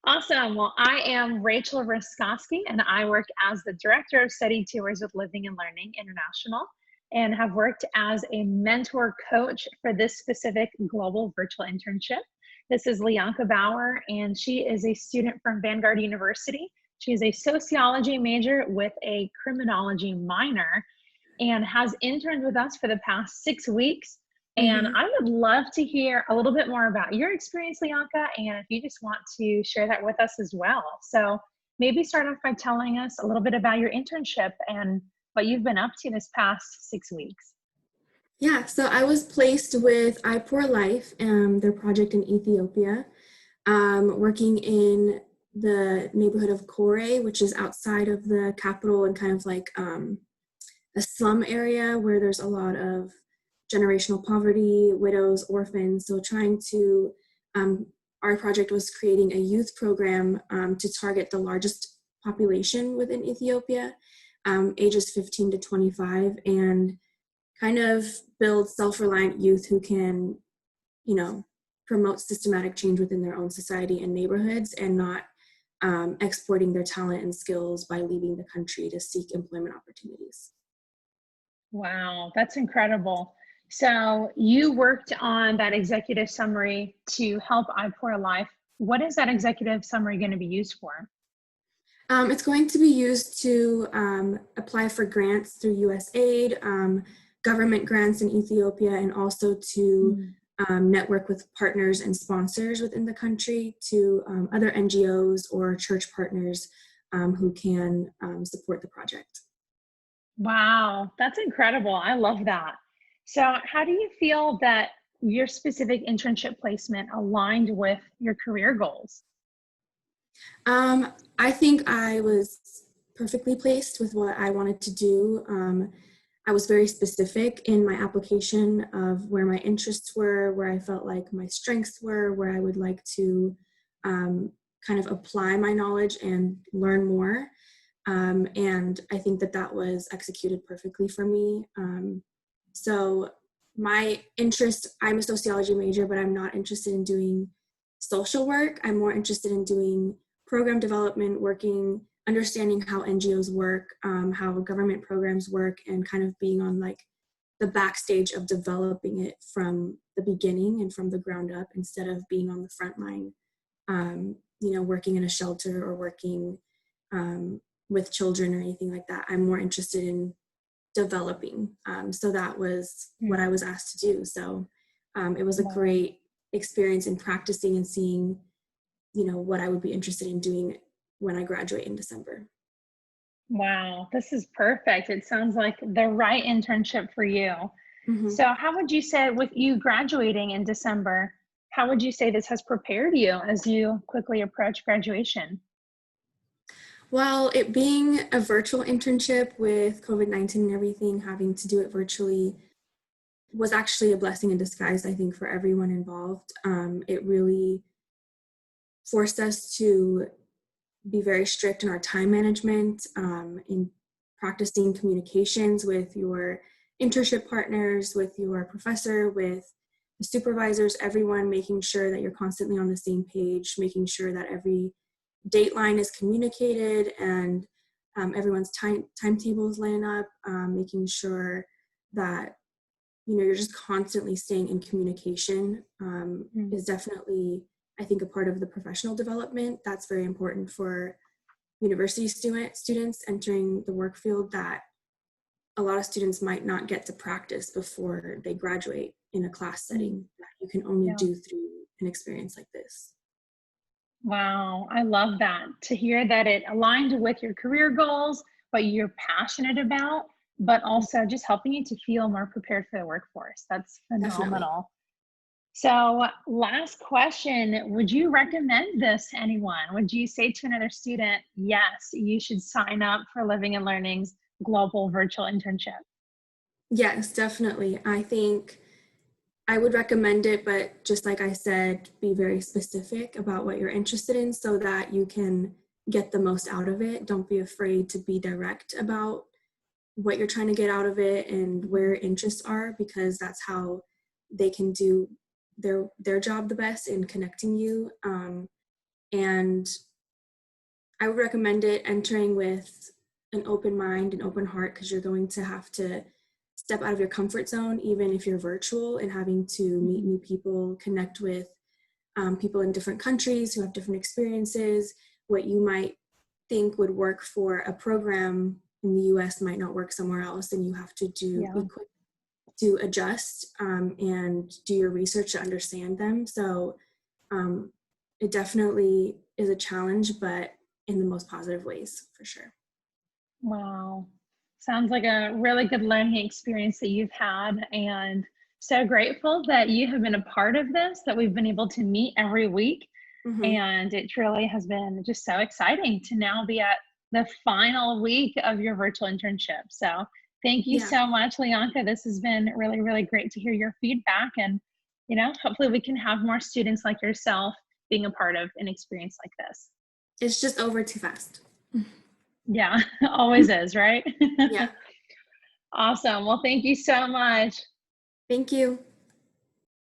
Awesome. Well, I am Rachel Ruskowski, and I work as the Director of Study Tours with Living and Learning International, and have worked as a mentor coach for this specific global virtual internship. This is Liance Bouwer, and she is a student from Vanguard University. She is a sociology major with a criminology minor and has interned with us for the past 6 weeks. And Mm-hmm. I would love to hear a little bit more about your experience, Lianca, and if you just want to share that with us as well. So maybe start off by telling us a little bit about your internship and what you've been up to this past 6 weeks. Yeah, so I was placed with I Pour Life, their project in Ethiopia, working in the neighborhood of Kore, which is outside of the capital and kind of like a slum area where there's a lot of generational poverty, widows, orphans. So um, our project was creating a youth program to target the largest population within Ethiopia, ages 15 to 25, and kind of build self-reliant youth who can, promote systematic change within their own society and neighborhoods and not exporting their talent and skills by leaving the country to seek employment opportunities. Wow, that's incredible. So you worked on that executive summary to help iPour Life. What is that executive summary going to be used for? It's going to be used to apply for grants through USAID, government grants in Ethiopia, and also to network with partners and sponsors within the country, to other NGOs or church partners who can support the project. Wow, that's incredible. I love that. So, how do you feel that your specific internship placement aligned with your career goals? I think I was perfectly placed with what I wanted to do. I was very specific in my application of where my interests were, where I felt like my strengths were, where I would like to kind of apply my knowledge and learn more. And I think that that was executed perfectly for me. So my interest, I'm a sociology major, but I'm not interested in doing social work. I'm more interested in doing program development, understanding how NGOs work, how government programs work, and kind of being on like the backstage of developing it from the beginning and from the ground up instead of being on the front line, working in a shelter or working with children or anything like that. I'm more interested in developing. So that was what I was asked to do. So it was a great experience in practicing and seeing, what I would be interested in doing when I graduate in December. Wow, this is perfect. It sounds like the right internship for you. Mm-hmm. So, how would you say, with you graduating in December, how would you say this has prepared you as you quickly approach graduation? Well, it being a virtual internship with COVID-19 and everything, having to do it virtually was actually a blessing in disguise, I think, for everyone involved. It really forced us to be very strict in our time management, in practicing communications with your internship partners, with your professor, with the supervisors, everyone, making sure that you're constantly on the same page, making sure that every dateline is communicated and everyone's timetables line up, making sure that you're just constantly staying in communication is definitely, I think, a part of the professional development. That's very important for university students entering the work field, that a lot of students might not get to practice before they graduate in a class setting that you can only do through an experience like this. Wow, I love that. To hear that it aligned with your career goals, what you're passionate about, but also just helping you to feel more prepared for the workforce. That's Definitely. phenomenal. So, last question, would you recommend this to anyone? Would you say to another student, yes, you should sign up for Living and Learning's Global Virtual Internship? Yes, definitely. I think I would recommend it, but just like I said, be very specific about what you're interested in so that you can get the most out of it. Don't be afraid to be direct about what you're trying to get out of it and where your interests are, because that's how they can do their job the best in connecting you. And I would recommend it entering with an open mind and open heart, because you're going to have to step out of your comfort zone, even if you're virtual, and having to meet new people, connect with people in different countries who have different experiences. What you might think would work for a program in the US might not work somewhere else, and you have to be quick to adjust and do your research to understand them. So it definitely is a challenge, but in the most positive ways, for sure. Wow. Sounds like a really good learning experience that you've had, and so grateful that you have been a part of this, that we've been able to meet every week. Mm-hmm. And it truly has been just so exciting to now be at the final week of your virtual internship. So thank you Yeah, so much, Lianca. This has been really, really great to hear your feedback. And, you know, hopefully we can have more students like yourself being a part of an experience like this. it's just over too fast. Yeah, always is, right? Yeah, Awesome. Well, thank you so much. thank you.